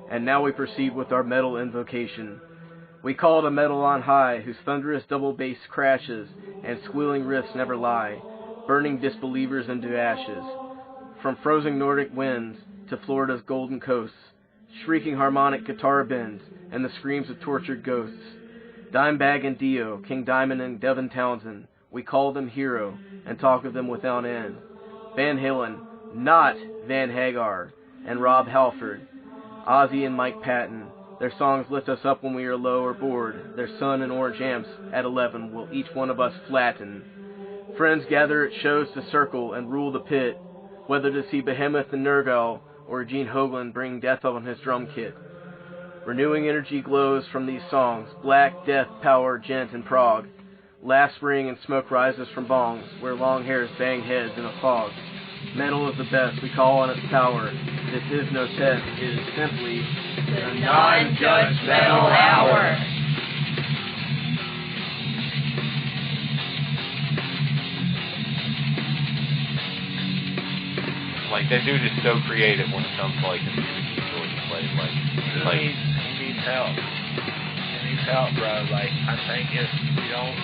and now we proceed with our metal invocation. We call to metal on high, whose thunderous double bass crashes and squealing riffs never lie, burning disbelievers into ashes. From frozen Nordic winds to Florida's golden coasts, shrieking harmonic guitar bends and the screams of tortured ghosts. Dimebag and Dio, King Diamond and Devin Townsend, we call them hero and talk of them without end. Van Halen, not Van Hagar, and Rob Halford, Ozzy and Mike Patton. Their songs lift us up when we are low or bored. Their sun and orange amps at 11 will each one of us flatten. Friends gather at shows to circle and rule the pit, whether to see Behemoth and Nergal or Gene Hoglan bring death on his drum kit. Renewing energy glows from these songs, Black, Death, Power, Gent, and Prague. Laughs ring and smoke rises from bongs, where long hairs bang heads in a fog. Metal is the best, we call on its power. This is no test, it is simply the Non-Judgmental Hour. Like, that dude is so creative when it comes to, like, the music he enjoys to play. He needs help. He needs help, bro. Like, I think if we don't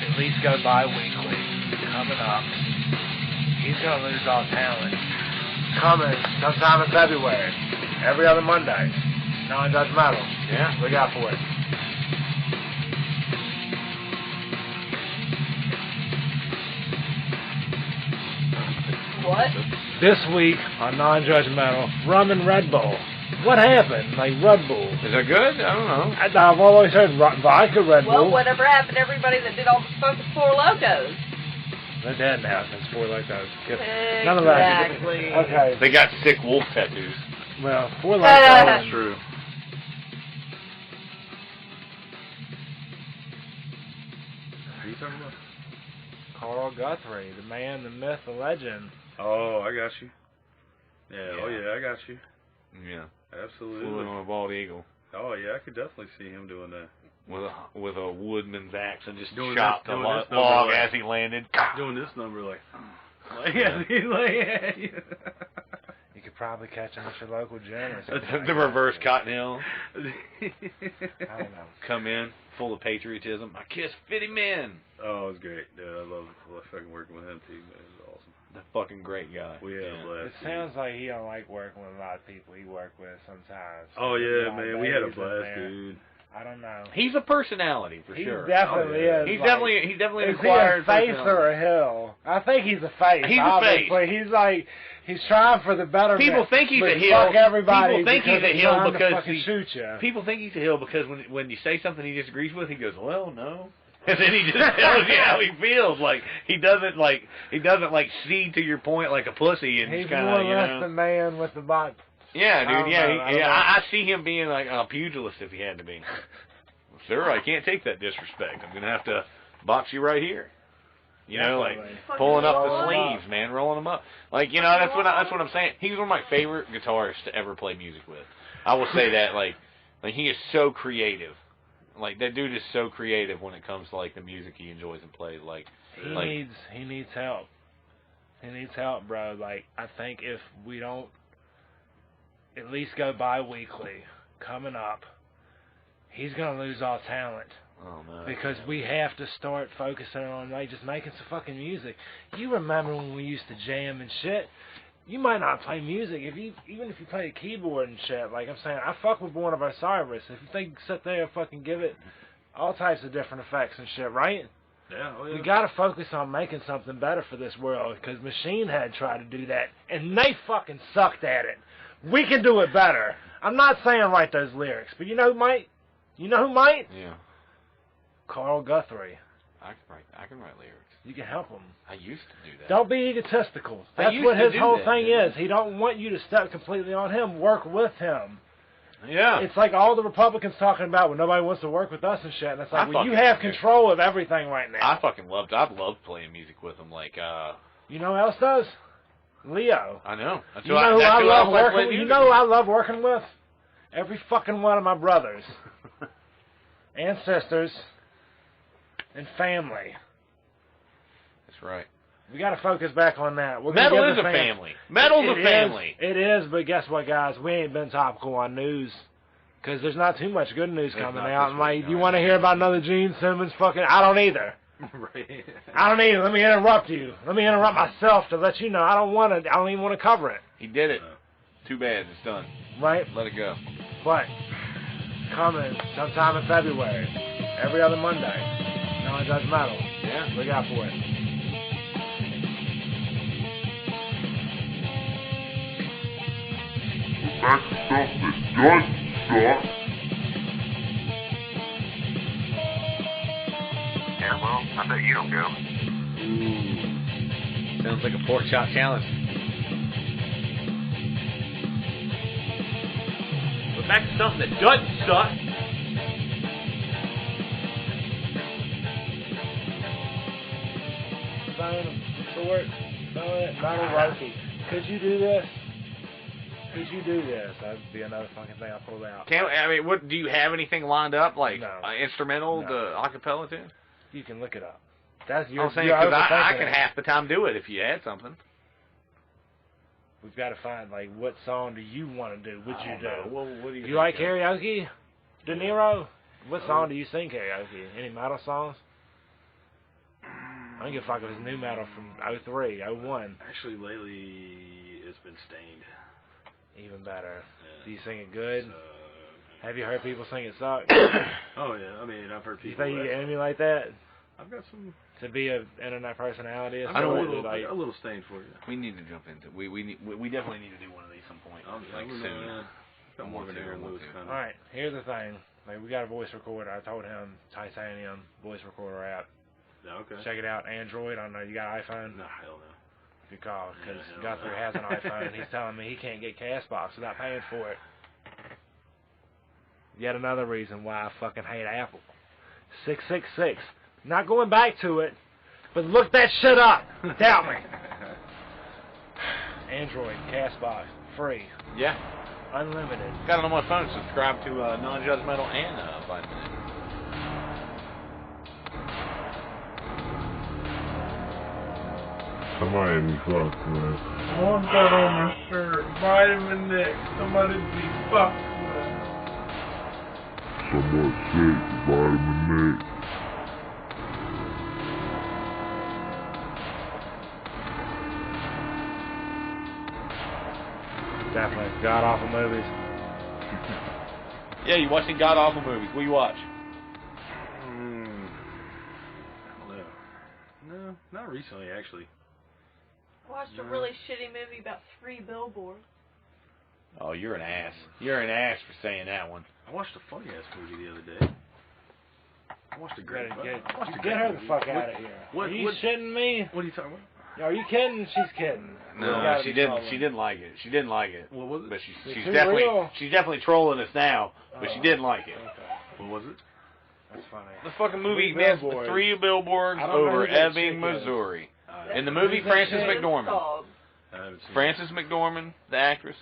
at least go bi-weekly coming up, he's going to lose all talent. Coming sometime in February. Every other Monday. Non-judgmental. Yeah. Look out for it. What? This week on Non-Judgmental, rum and Red Bull. What happened? Like Red Bull. Is that good? I don't know. I've always heard vodka Red Bull. Well, whatever happened to everybody that did all the fucking Four Locos? They're dead now since Four Locos. Exactly. None of that. Okay. They got sick wolf tattoos. Well, Four Locos. That's true. Who are you talking about? Carl Guthrie, the man, the myth, the legend. Oh, I got you. Yeah, Yeah. oh yeah, I got you. Yeah. Absolutely. Flew in on a bald eagle. Oh yeah, I could definitely see him doing that. With a woodman's axe and just Doing chopped this- the doing this log number as he landed. Doing this number like Yeah. You could probably catch him at your local gym or something. The reverse Cotton Hill. I don't know. Come in full of patriotism. I kiss 50 men. Oh, it was great. Yeah, I love fucking working with him too. Man. It was awesome. The fucking great guy. We had a blast. It sounds like he don't like working with a lot of people he worked with sometimes. Oh yeah, man, we had a ladies in blast, there. dude. I don't know. He's a personality for He sure. definitely Oh, yeah. is. He's like, definitely is he acquired a face personality. or a heel? I think he's a face. He's a obviously. He's trying for the betterment. People think he's but a heel. Fuck everybody. People think he's a because heel trying to because fucking he shoot you. People think he's a heel because when you say something he disagrees with, he goes, "Well, no," and then he just tells you how he feels. Like he doesn't cede to your point like a pussy and He's just kind more of or less the man with the box. Yeah, I dude. don't Yeah, know, I don't know. I see him being like a pugilist if he had to be. Sir, I can't take that disrespect. I'm gonna have to box you right here. You know, like Definitely. pulling up Roll the 'em sleeves, man, rolling them up. Like, you know, that's what I'm saying. He's one of my favorite guitarists to ever play music with. I will say that, like he is so creative. Like that dude is so creative when it comes to like the music he enjoys and plays. Like He needs help. He needs help, bro. Like I think if we don't at least go bi-weekly coming up, he's gonna lose all talent. oh no, Because we have to start focusing on like just making some fucking music. You remember when we used to jam and shit? You might not play music even if you play a keyboard and shit. Like I'm saying, I fuck with Born of Osiris. If you think sit there and fucking give it all types of different effects and shit, right? Yeah, oh, yeah. We gotta focus on making something better for this world. Because Machine Head tried to do that and they fucking sucked at it. We can do it better. I'm not saying write those lyrics, but you know who might? You know who might? Yeah, Carl Guthrie. I can write lyrics. You can help him. I used to do that. Don't be egotistical. I That's used what to his do whole that, thing didn't is. He don't want you to step completely on him. Work with him. Yeah. It's like all the Republicans talking about when nobody wants to work with us and shit. And it's like, well, you fucking- have control of everything right now. I've loved playing music with him. Like, You know who else does? Leo. I know. That's You who know who that's I who love like working playing with? You music know who with. I love working with? Every fucking one of my brothers. And sisters. And family. That's right. We got to focus back on that. Metal is a family. Metal's a family. It is, but guess what, guys? We ain't been topical on news. Because there's not too much good news coming out. And like, you want to hear about another Gene Simmons fucking... I don't either. Right. I don't either. Let me interrupt you. Let me interrupt myself to let you know. I don't even want to cover it. He did it. Too bad. It's done. Right? Let it go. But, coming sometime in February, every other Monday, NonjudgeMetal. Yeah. Look out for it. That's stuff that Judge sucks. Yeah, well, I bet you don't go. Sounds like a pork chop challenge. But back to something that doesn't suck. Battle Rocky. Could you do this? Could you do this? That'd be another fucking thing I pulled out. What do you have anything lined up, like No. instrumental, No. the acapella too? You can look it up. That's your. I'm saying because I can half the time do it if you add something. We've got to find like what song do you want to do? Would you do? Well, what do You like karaoke, Deniro? What song do you sing karaoke? Any metal songs? I don't give a fuck if it's new metal from 03, 01. Actually, lately it's been Stained. Even better. Yeah. Do you sing it good? Have you heard people sing it suck? Oh yeah, I mean I've heard Do you people. think you get enemy like that? I've got some. To be an internet personality? I've got a little Stained for you. We need to jump into. We definitely need to do one of these some point. Like soon. Got more of an Aaron Lewis kind of. Alright, here's the thing. Like, we got a voice recorder. I told him Titanium voice recorder app. Yeah, okay. Check it out. Android. I don't know. You got an iPhone? No, hell no. Good call. Because Yeah, Guthrie has an iPhone and he's telling me he can't get Castbox without paying for it. Yet another reason why I fucking hate Apple. 666. Not going back to it, but look that shit up. Doubt me. Android, Castbox, free, Yeah. unlimited. Got it on my phone. Subscribe to NonjudgeMetal and Vitamin. Somebody be fucked with. I want that on my shirt. Vitamin Nick. Somebody be fucked with. Somewhat sick, vitamin A. Definitely. God-awful movies. Yeah, you watching god awful movies? What do you watch? I don't know. No, not recently actually. I watched a really shitty movie about 3 billboards. Oh, you're an ass. You're an ass for saying that one. I watched a funny ass movie the other day. I watched a great. Get her the fuck out of here. Are you shitting me? What are you talking about? Are you kidding? She's kidding. No, she didn't. She didn't like it. She didn't like it. What was it? But It's she's too definitely real. she's definitely trolling us now. But she didn't like it. Okay. What was it? That's funny. The fucking movie, 3 man, billboards. 3 billboards I don't know over who that Ebbing, chick is. Missouri. That's In the movie, what Frances it's McDormand. called. I haven't seen Frances McDormand, the actress.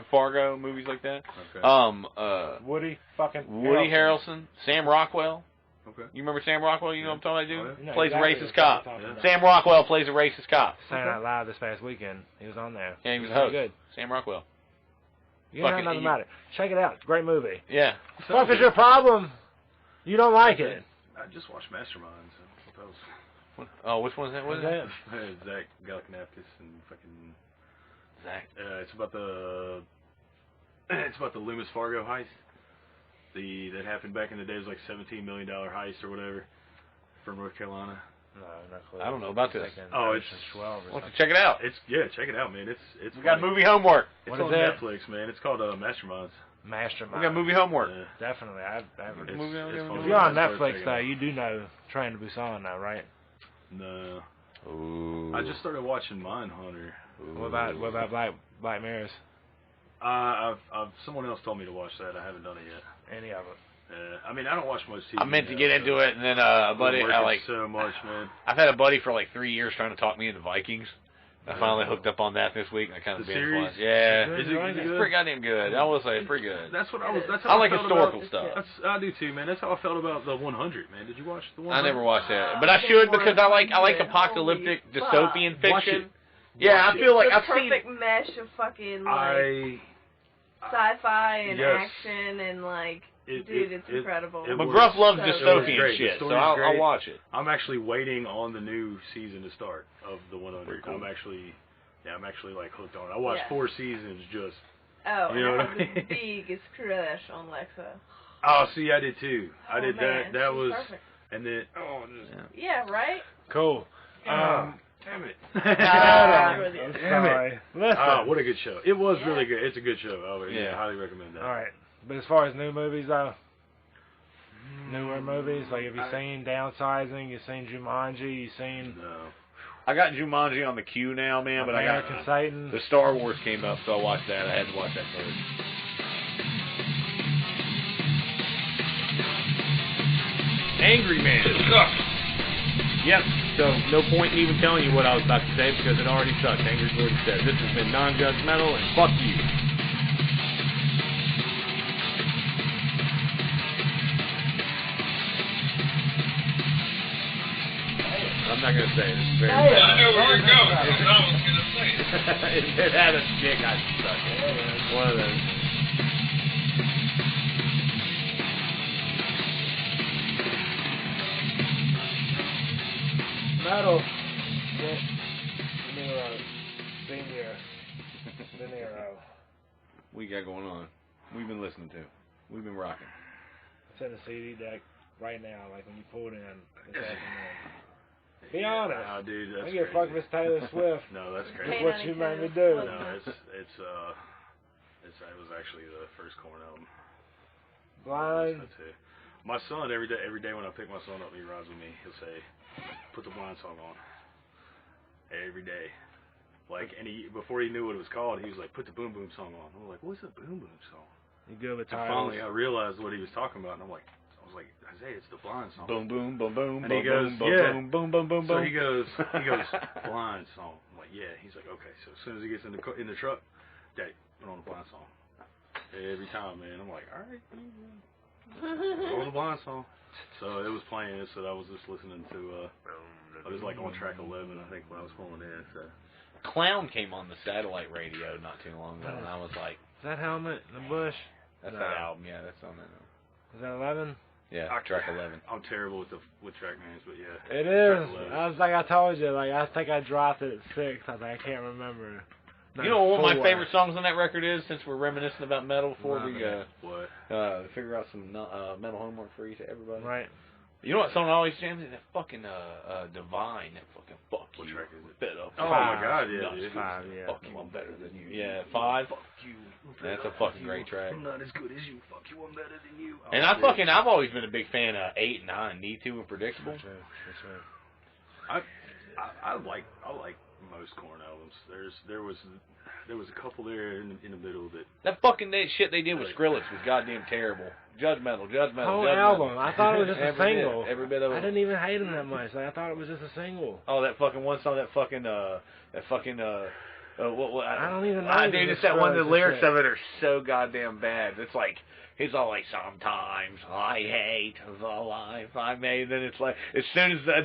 Fargo, movies like that. it. Okay. Woody fucking Woody Harrelson, Sam Rockwell. Okay. You remember Sam Rockwell? You know what I'm talking about, Oh, dude? No, Plays exactly a racist what cop. I'm talking about. Sam Rockwell plays a racist cop. Saturday Night Live this past weekend. He was on there. Yeah, he was a Pretty host. good. Sam Rockwell. You know Fucking- nothing about it. Check it out. Great movie. Yeah. Fuck is your problem? You don't like it. I just watched Masterminds. That was Oh, which one is that? What is that? Zach Galifianakis and fucking. Zach. It's about the Loomis Fargo heist. That happened back in the day. It was like $17 million heist or whatever from North Carolina. No, not clue. I don't know about this. Oh, it's 12 or Why don't something. you check it out? Check it out, man. It's We got funny. movie homework. It's What on is that? Netflix, man. It's called Masterminds. Mastermind. We got movie homework. Yeah. Definitely. I It's movie on there? funny. if you're on It's worth Netflix, checking though, out. you do know Train to Busan now, right? No. Ooh. I just started watching Mindhunter. What about Black Mirrors? Someone else told me to watch that. I haven't done it yet. Any of it? I mean, I don't watch much TV. I meant to now, get so into it, and then a buddy, I'm I working like. so much, man. I've had a buddy for like 3 years trying to talk me into Vikings, I finally hooked up on that this week. I kind of The binge series? watched. Yeah, Is it it's good? pretty goddamn good. I will say it's pretty good. That's what I was. That's I how like felt historical about, stuff. I do too, man. That's how I felt about the 100, man. Did you watch the 100? I never watched that, but I should because I like apocalyptic dystopian fiction. Yeah, I feel like the I've seen. perfect mesh of fucking like sci-fi and action and like. Dude, it's incredible. McGruff loves so dystopian shit, so I'll watch it. I'm actually waiting on the new season to start of the 100. Cool. I'm actually like hooked on it. I watched 4 seasons just. Oh, you know I what have I mean? the biggest crush on Lexa. Oh, see, I did too. I did man, that. That she's was, perfect. and then Yeah, right? Cool. damn it. I'm sorry. Listen. Oh, what a good show. It was really good. It's a good show. I would highly recommend that. All right. But as far as new movies, though, newer movies, like have you seen Downsizing? You seen Jumanji? You seen No. I got Jumanji on the queue now, man, but American Satan? the Star Wars came up, so I watched that. I had to watch that first. Angry Man. It sucks. Yep. So no point in even telling you what I was about to say because it already sucks. Angry's already said. This has been Non-Judgmental, and fuck you. I'm not gonna say it. It's very bad. I know where you're going. I was gonna say it. It had a dick. I suck it. One of those. Metal. Deniro. Senior Deniro. We got going on. We've been listening to. We've been rocking. It's in the CD deck right now, like when you pulled in this afternoon. Be honest. Oh, dude, that's I give a fuck if it's Taylor Swift. No, that's crazy. It's what you made me do. No, it was actually the first Korn album. Blind. That's it. My son, every day when I pick my son up, he rides with me. He'll say, "Put the Blind song on." Every day. Like, and before he knew what it was called, he was like, "Put the Boom Boom song on." I'm like, "What's a Boom Boom song?" You good with And titles? finally, I realized what he was talking about, and I was like, Isaiah, it's the Blind song. Boom, boom, boom, boom, And boom, he goes, boom, yeah. boom, boom, boom, boom, So boom. he goes, Blind song. I'm like, yeah. He's like, okay. So as soon as he gets in the truck, Daddy, put on the Blind song. Every time, man. I'm like, all right, put on the Blind song. So it was playing, so I was just listening to. I was like on track 11, I think, when I was pulling in. So. Clown came on the satellite radio not too long ago, and I was like, Is that Helmet in the Bush? that's No. that album, yeah, that's on that album. Is that 11? Yeah, track 11. I'm terrible with track names, but yeah. It is. Track 11. I was like I told you, like I think I dropped it at 6. I was like, I can't remember. No, You know what one of my 4. favorite songs on that record is, since we're reminiscing about metal before we What? figure out some metal homework for you to everybody? Right. You know what song I always jams is that fucking Divine, that fucking fuck What you. track is it? Better Oh fuck my God, you. yeah, Nuts. dude. 5, yeah. Fuck you, I'm better than you. Yeah, 5. Fuck you. That's a fucking great track. I'm not as good as you. Fuck you. I'm better than you. And I've always been a big fan of 8 and 9, Need to and Predictable. That's right. I like most Korn albums. There was a couple there in the middle that That shit they did with Skrillex was goddamn terrible. Judgmental. Whole album. I thought it was just a single. Every bit of it. I didn't even hate him that much. Like, I thought it was just a single. Oh, that fucking one song, what I don't even know. Dude, it's that one. The lyrics of it are so goddamn bad. It's like he's all like, "Sometimes I hate the life I made." Then it's like, as soon as I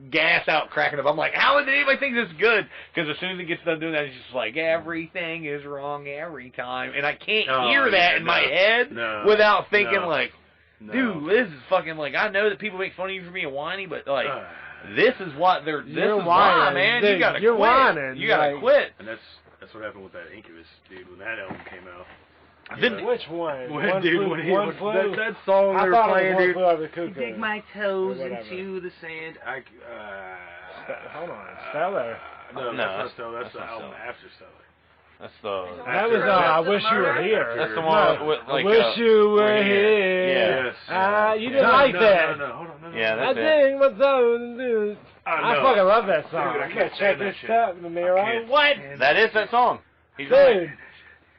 gas out cracking up, I'm like, how did anybody think this is good? Because as soon as he gets done doing that, it's just like, everything is wrong every time, and I can't hear that in my head without thinking like, dude, this is fucking like, I know that people make fun of you for being whiny, but like. This is what they're. This is why, man. Dude, you gotta you're quit. whining. You gotta like, quit. and that's what happened with that Incubus dude when that album came out. Which one? When, dude, One when Flew? that song I they thought were it playing, was One dude. Flew Over the Cuckoo. Dig my toes Or whatever. into the sand. Hold on, Stellar. No, that's not Stellar. That's the not album Stellar. after Stellar. That's the. That was I Wish You Were Here. That's the one with like. I wish you were here. Yeah. Yes. You didn't like that. No, hold on. Yeah, I that's it. think what's up. I fucking love that song. Dude, I I'm can't gonna check stand that this shit. stuff in the mirror. I can't What? That is that song. He's Dude,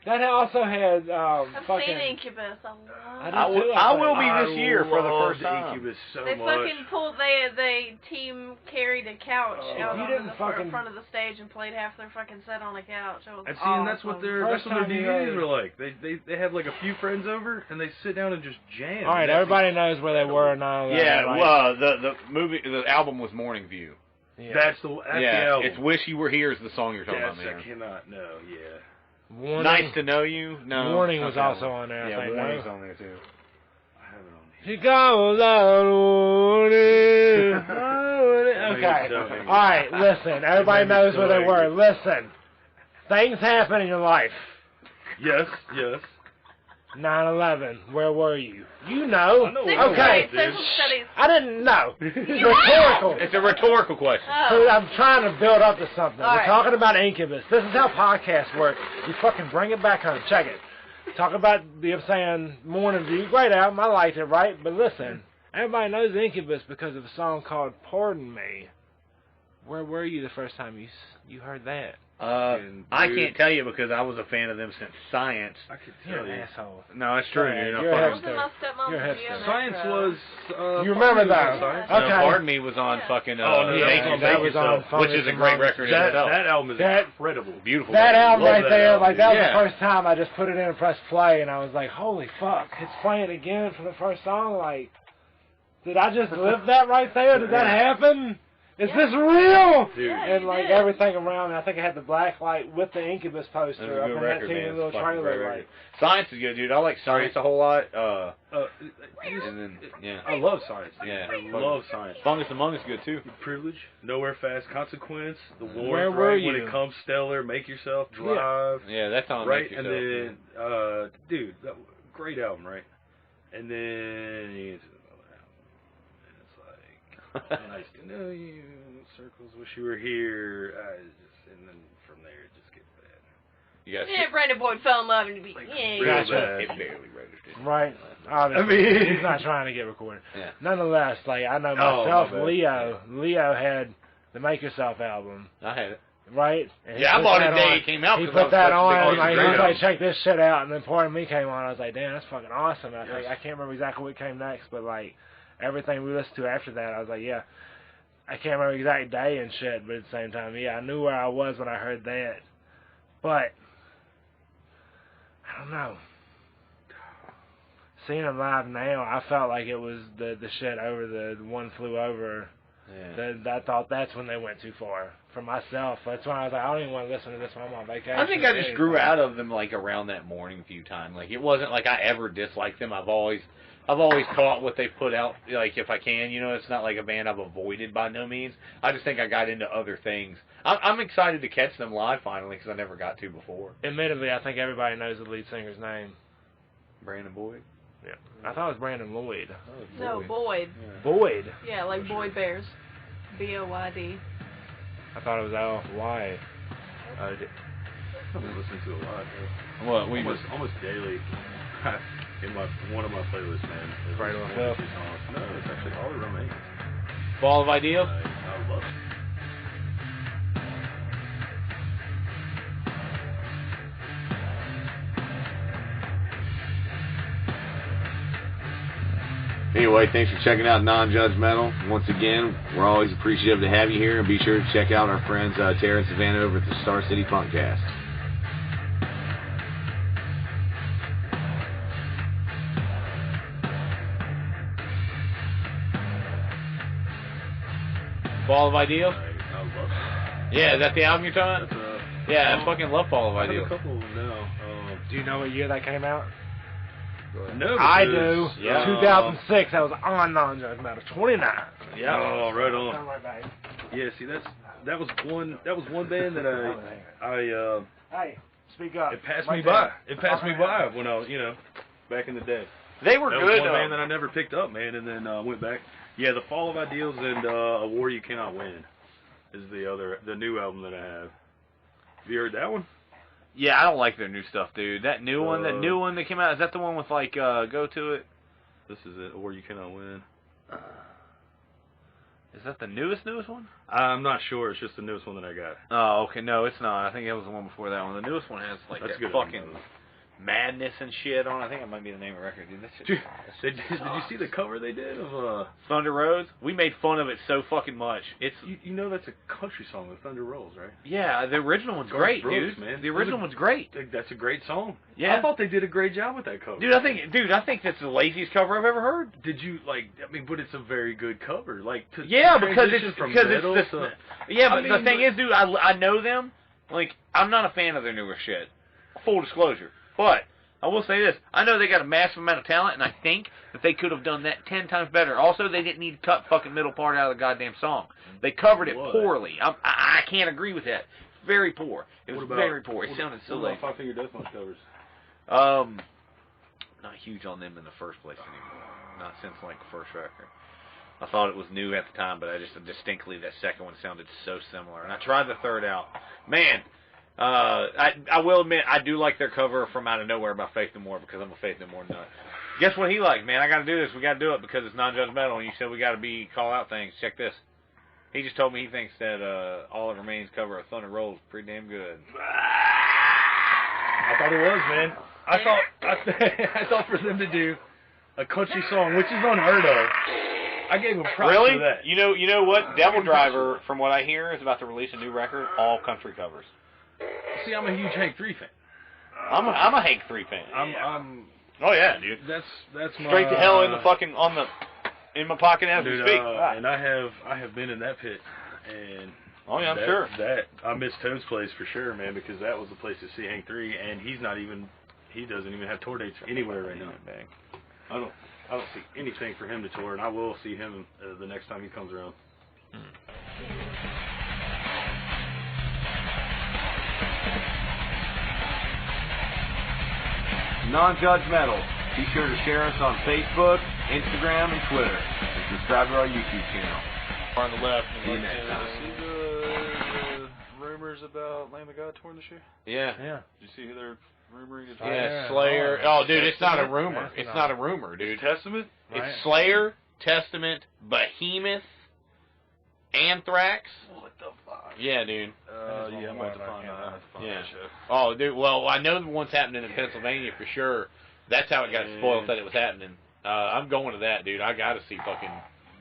That also had I've fucking. seen Incubus. I will be this year for the first time. Incubus so They much. fucking pulled. They team carried a couch out you on didn't the fucking- front of the stage and played half their fucking set on a couch. It was I've seen that's what awesome. their First time you DVDs heard- were like. They have like a few friends over and they sit down and just jam. All right, everybody knows where they were now. Yeah, right? well, the album was Morning View. Yeah. That's the album. It's Wish You Were Here is the song you're talking about, Yes, man. I cannot. No, yeah. Warning, Nice to Know You. No, Warning was okay. also on there. I Yeah, think, Warning's no? on there too. I have it on here. She goes out warning. Okay. All right, listen. Everybody knows where they were. Listen. Things happen in your life. Yes, yes. 9/11. Where were you? You know. I know Sixth Okay. grade social studies. I didn't know. Rhetorical. It's a rhetorical question. Oh. I'm trying to build up to something. All We're right. talking about Incubus. This is how podcasts work. You fucking bring it back home. Check it. Talk about, I'm saying, Morning View. Great album. I liked it, right? But listen, everybody knows Incubus because of a song called Pardon Me. Where were you the first time you heard that? I can't tell you because I was a fan of them since Science. I could You're tell an you. asshole. No, it's true. Yeah, You're you're not a fucking- Wasn't my stepmom's You're a video hipster. Science metro? was. You remember Pardon Me that? was on Science. Okay. No, Pardon Me was on fucking. Oh, no, Thank that You, was on which Fungus is a and great Monsters. record in That itself. album is That- incredible. Beautiful. That album Love right that there, album, like that was yeah. the first time I just put it in and pressed play, and I was like, holy fuck, it's playing again for the first song. Like, did I just live that right there? Did that happen? Is this real? Dude. And like everything around me, I think I had the black light with the Incubus That was poster a up good in record, that teeny man. little It's a fucking great trailer. record. Like, Science is good, dude. I like Science a whole lot. And then yeah, I love Science. Dude. Yeah. I love Science. Fungus Among Us is good too. Privilege, Nowhere Fast, Consequence, The War, Where were right, When you? It Comes Stellar, Make Yourself, Drive, Yeah, that's on right, Make and Yourself, then dude, great album, right? And then you get to another album, and it's like Nice to Know You, Circles, Wish You Were Here, and then from there it just gets bad. You guys. Yeah, Brandon Boyd fell in love and be real Gotcha. bad. It barely registered. right. Obviously, I mean- he's not trying to get recorded. Yeah. Nonetheless, like I know Oh, myself, my bad. Leo had the Make Yourself album, I had it. right? And he Yeah, I put bought that it the day on. it came out. He 'cause I put was that such a big on, fan. and like, he great was like, album. check this shit out, and then Pardon Me came on. I was like, damn, that's fucking awesome. And I think Yes. I can't remember exactly what came next, but like everything we listened to after that, I was like, yeah. I can't remember the exact day and shit, but at the same time, yeah, I knew where I was when I heard that. But I don't know. Seeing him live now, I felt like it was the shit over the One Flew Over. Yeah. I thought that's when they went too far. For myself, that's why I was like, I don't even want to listen to this when I'm on vacation. I think I just grew out of them like around that Morning View time. Like it wasn't like I ever disliked them. I've always caught what they put out. Like if I can, you know, it's not like a band I've avoided by no means. I just think I got into other things. I'm excited to catch them live finally because I never got to before. Admittedly, I think everybody knows the lead singer's name. Brandon Boyd. Yeah, I thought it was Brandon Lloyd. No, Boyd. Boyd. Yeah, like Boyd Bears. B-O-Y-D. I thought it was L-Y. I've been listening to a lot. What we Almost daily. In one of my playlists, man. It's Right on one the or left. two songs. No, it's actually all Reverb-nation. Ball of Ideals. I love it. Anyway, thanks for checking out NonjudgeMetal. Once again, we're always appreciative to have you here, and be sure to check out our friends Tara and Savannah over at the Star City Punkcast. Ball of Ideals? I love it. Yeah, is that the album you're talking That's about? Yeah, I fucking love Ball of I have a Ideals. couple of them now. Do you know what year that came out? No, I because, do. Yeah. 2006. That was on Non-Judgmental. 29. Yeah. Oh, right on. Come right back. Yeah, see, that was one band that I Hey, speak up. it passed Right me there. by. It passed me by when I was, back in the day. They were That good. was one band that I never picked up, man, and then went back. Yeah, The Fall of Ideals and A War You Cannot Win is the new album that I have. Have you heard that one? Yeah, I don't like their new stuff, dude. That new one that came out, is that the one with like Go To It? This is it, A War You Cannot Win. Is that the newest one? I'm not sure. It's just the newest one that I got. Oh, okay. No, it's not. I think it was the one before that one. The newest one has like That's that good. fucking Madness and shit on. I think that might be the name of the record, dude. That shit. Did you see the cover they did of Thunder Roads? We made fun of it so fucking much. It's you know that's a country song, The Thunder Rolls, right? Yeah, the original one's great, Brooks, dude. Man. The original one's great. That's a great song. Yeah. I thought they did a great job with that cover. Dude, I think that's the laziest cover I've ever heard. Did you but it's a very good cover. Because it's from because metal it's to, yeah, but the thing is, dude, I know them. Like, I'm not a fan of their newer shit. Full disclosure, but I will say this: I know they got a massive amount of talent, and I think that they could have done that 10 times better. Also, they didn't need to cut fucking middle part out of the goddamn song. They covered it poorly. I can't agree with that. Very poor. It was very poor. It sounded so late. Five Finger Death Punch covers? Not huge on them in the first place anymore. Not since like the first record. I thought it was new at the time, but I just distinctly that second one sounded so similar. And I tried the third out. Man, I will admit I do like their cover from Out of Nowhere by Faith No More because I'm a Faith No More nut. Guess what he likes, man? I got to do this. We got to do it because it's non-judgmental. And you said we got to call out things. Check this. He just told me he thinks that All That Remains cover of Thunder Rolls is pretty damn good. I thought it was, man. I thought for them to do a country song, which is unheard of. I gave him props for that. You know what? Devil Driver, from what I hear, is about to release a new record, all country covers. See, I'm a huge Hank 3 fan. I'm a Hank 3 fan. Oh yeah, dude. That's my straight to hell in the fucking in my pocket as we speak. And I have been in that pit, and I'm sure that I miss Toad's place for sure, man, because that was the place to see Hank 3, and he doesn't even have tour dates anywhere right now. I don't see anything for him to tour, and I will see him the next time he comes around. NonjudgeMetal. Be sure to share us on Facebook, Instagram, and Twitter, and subscribe to our YouTube channel. On the left. See you next time. See the rumors about Lamb of God touring this year? Yeah. Did you see who they're rumoring? Yeah, Slayer. Oh, dude, it's not a rumor. It's not a rumor, dude. It's Testament? It's Slayer, Testament, Behemoth, Anthrax. What the fuck? Yeah, dude. Yeah, I'm about to find out. Yeah. Oh, dude. Well, I know the one's happening in Pennsylvania for sure. That's how it got spoiled that it was happening. I'm going to that, dude. I got to see fucking.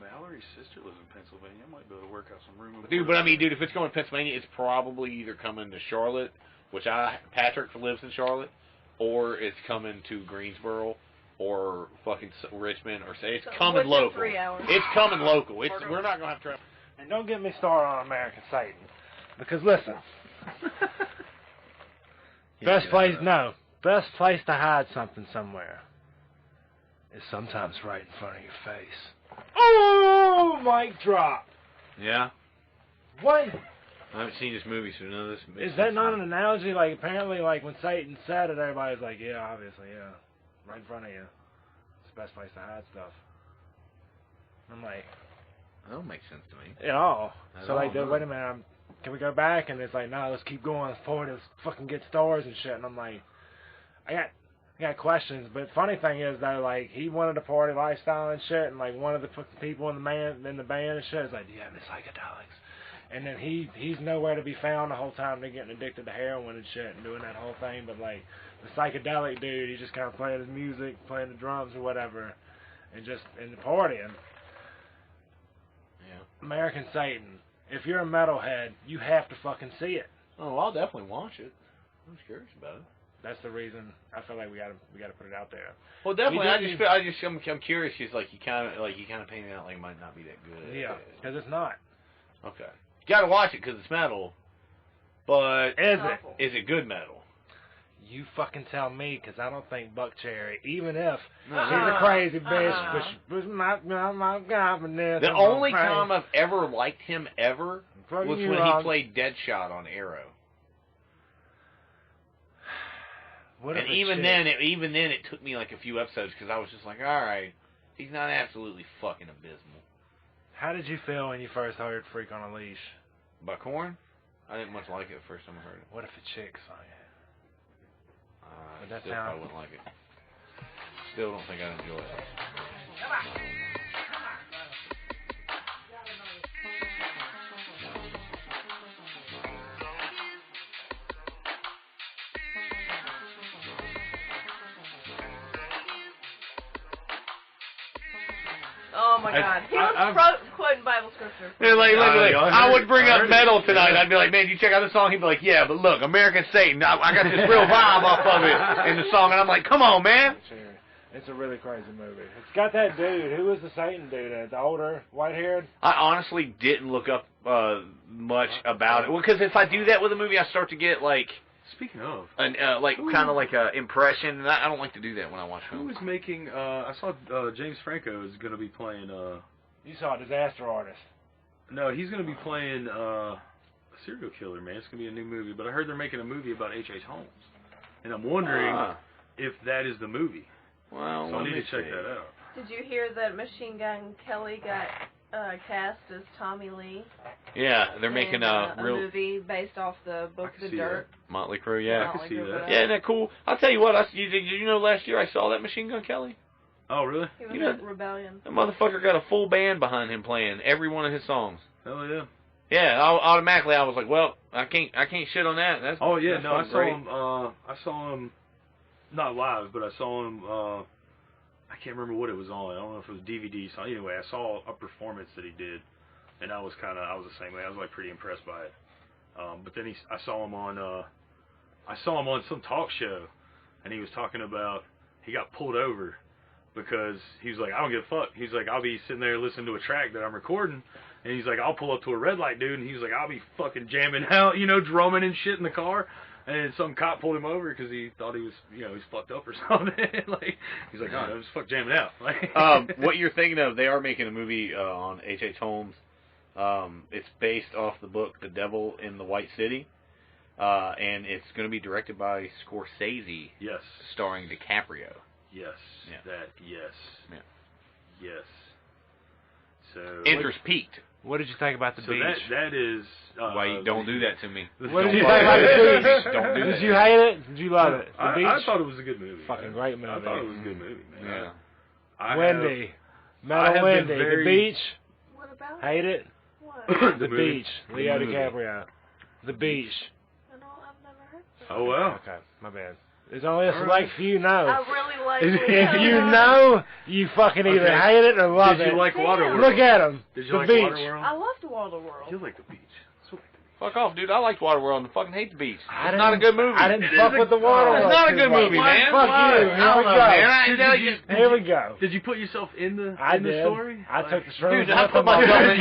Valerie's sister lives in Pennsylvania. I might be able to work out some room with Dude, but I mean, dude, if it's going to Pennsylvania, it's probably either coming to Charlotte, which Patrick lives in Charlotte, or it's coming to Greensboro, or fucking Richmond, or say it's coming local. 3 hours. It's coming local. We're not going to have trouble. And don't get me started on American Satan, because listen, best place to hide something somewhere is sometimes right in front of your face. Oh, mic drop. Yeah. What? I haven't seen this movie, so none of this makes Is that sense. not an analogy? Like, apparently, like, when Satan said it, everybody's like, yeah, obviously, yeah. Right in front of you. It's the best place to hide stuff. I'm like... That don't make sense to me. At all. At So, all, like, no. wait a minute, can we go back? And it's like, no, let's keep going, let's forward, let's fucking get stars and shit. And I'm like, I got questions, but funny thing is, though, like, he wanted a party lifestyle and shit, and, like, one of the fucking people in the band and shit is like, do you have any psychedelics? And then he's nowhere to be found the whole time. They're getting addicted to heroin and shit and doing that whole thing. But, like, the psychedelic dude, he's just kind of playing his music, playing the drums or whatever, and just in the partying. Yeah. American Satan. If you're a metalhead, you have to fucking see it. Oh, I'll definitely watch it. I'm just curious about it. That's the reason I feel like we gotta put it out there. Well, definitely. I'm curious. Because you kind of painted it out like it might not be that good. Yeah, because it's not. Okay. You gotta watch it because it's metal. But Is it good metal? You fucking tell me, because I don't think Buckcherry, even if he's a crazy bitch, which was my confidence. The only time I've ever liked him ever was when he played Deadshot on Arrow. And even then, it took me like a few episodes because I was just like, all right, he's not absolutely fucking abysmal. How did you feel when you first heard "Freak on a Leash"? By Korn? I didn't much like it the first time I heard it. What if a chick sang it? I wouldn't like it. Still don't think I'd enjoy it. my God. He was quoting Bible scripture. I would bring up metal tonight. I'd be like, man, you check out the song? He'd be like, yeah, but look, American Satan. I got this real vibe off of it in the song. And I'm like, come on, man. It's a really crazy movie. It's got that dude. Who was the Satan dude in it? The older, white-haired? I honestly didn't look up much about it. Well, because if I do that with a movie, I start to get, like... Speaking of... kind of like an impression. And I don't like to do that when I watch films. Who was making... I saw James Franco is going to be playing... You saw Disaster Artist. No, he's going to be playing a serial killer, man. It's going to be a new movie. But I heard they're making a movie about H.H. Holmes. And I'm wondering if that is the movie. Well, so I need to check that out. Did you hear that Machine Gun Kelly got cast as Tommy Lee? Yeah, they're making a real movie based off the book The Dirt. Motley Crue, yeah. I can see that. Yeah, isn't that cool? I'll tell you what, you know last year I saw that Machine Gun Kelly? Oh, really? He was in Rebellion. That motherfucker got a full band behind him playing every one of his songs. Hell yeah. Yeah, automatically I was like, well, I can't shit on that. That's I saw him not live, but I saw him I can't remember what it was on. I don't know if it was DVD. So anyway, I saw a performance that he did, and I was the same way. I was like pretty impressed by it. But then I saw him on some talk show, and he was talking about he got pulled over because he was like, I don't give a fuck. He's like, I'll be sitting there listening to a track that I'm recording, and he's like, I'll pull up to a red light, dude, and he's like, I'll be fucking jamming out, drumming and shit in the car. And then some cop pulled him over because he thought he was, he's fucked up or something. He's like, no, I'm just fuck jamming out. What you're thinking of, they are making a movie on H.H. Holmes. It's based off the book The Devil in the White City. And it's going to be directed by Scorsese. Yes. Starring DiCaprio. Yes. Yeah. Yes. Yeah. Yes. So interest peaked. What did you think about the beach? That is... Why you don't do that to me. What did you think about the beach? Don't do that. Did you hate it? Did you love it? The beach? I thought it was a good movie. Fucking great movie. I thought it was a good movie, man. Yeah. Wendy. Metal Wendy. The beach. What about Hate it? What? The beach. Leo DiCaprio. The beach. I've never heard of Oh, wow. Okay, my bad. There's only a select few know. I really like If you know, you fucking either hate it or love it. Did you like Waterworld? Look at him. Did you the like beach. Waterworld? I loved Waterworld. You like the beach. Fuck off, dude. I liked Waterworld and fucking hate the beach. It's not a good movie. I didn't fuck with the Waterworld. It's not a good movie, man. Fuck you. Here we go. Did you put yourself in the story? I took the shrooms. Dude, I put myself in the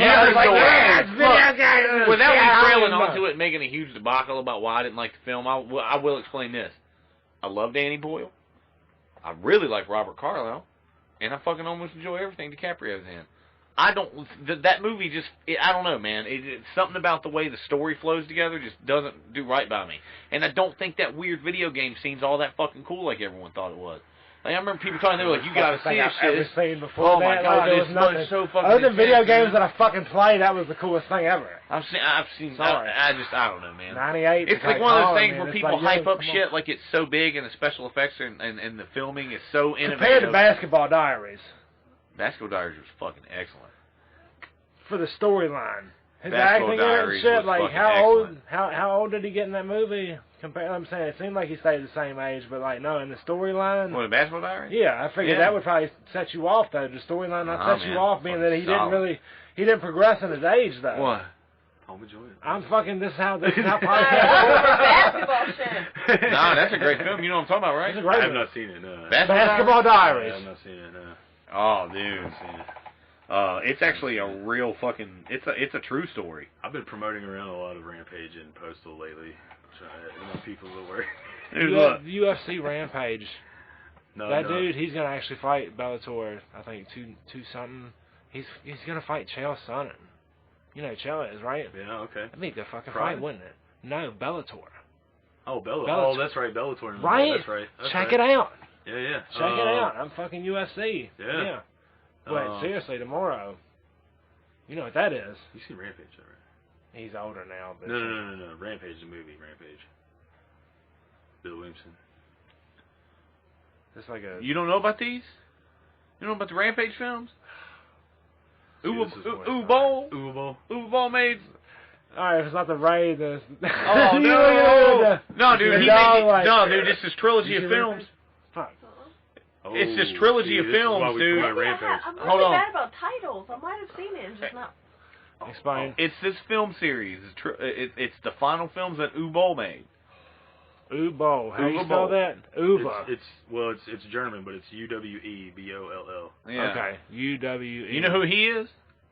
story. Without me trailing onto it and making a huge debacle about why I didn't like the film, I will explain this. I love Danny Boyle. I really like Robert Carlyle. And I fucking almost enjoy everything DiCaprio's in. That movie just, I don't know, man. It's something about the way the story flows together just doesn't do right by me. And I don't think that weird video game scene's all that fucking cool like everyone thought it was. Like, I remember people talking, they were like, you gotta see this shit. Seen before oh my god, it's so fucking other than video games that I fucking played, that was the coolest thing ever. I've seen I don't know, man. 98. It's like one of those things where people hype up shit like it's so big and the special effects and the filming is so innovative. Compared to Basketball Diaries. Basketball Diaries was fucking excellent. For the storyline. His Basketball acting Diaries and shit, was like fucking how old did he get in that movie? I'm saying it seemed like he stayed the same age, but like no, in the storyline. What, Basketball Diaries? Yeah, I figured that would probably set you off though. The storyline not set you off, being that he didn't progress in his age though. What? I'm enjoying it. I'm fucking this is how Basketball shit. No, that's a great film. You know what I'm talking about, right? I have not seen it. No. Basketball Diaries. I have not seen it. No. Oh, dude. I haven't seen it. It's actually a real fucking. It's a true story. I've been promoting around a lot of Rampage and Postal lately. My people that work. UFC Rampage. No, dude, he's gonna actually fight Bellator. I think two something. He's gonna fight Chael Sonnen. You know who Chael is, right? Yeah. Okay. I think the fucking fight, wouldn't it? No, Bellator. Oh, Bellator. Oh, that's right, Bellator. Right. That's right. Check it out. Yeah. Check it out. I'm fucking UFC. Yeah. Wait, seriously, tomorrow. You know what that is? You seen Rampage, right? He's older now. But No. Rampage, the movie, Rampage. Bill Williamson. It's like a. You don't know about these? You don't know about the Rampage films? Uwe Boll made. Alright, if it's not the Ray, the. Oh no! No, dude, dude, this is trilogy of films. Fuck. It's this trilogy of films, dude. I'm really bad about titles. I might have seen it and just not. Explain. It's this film series. It's the final films that Uwe made. Uwe. How do you spell that? Uwe. It's German, but it's Uweboll. Yeah. Okay. Uwe. You know who he is?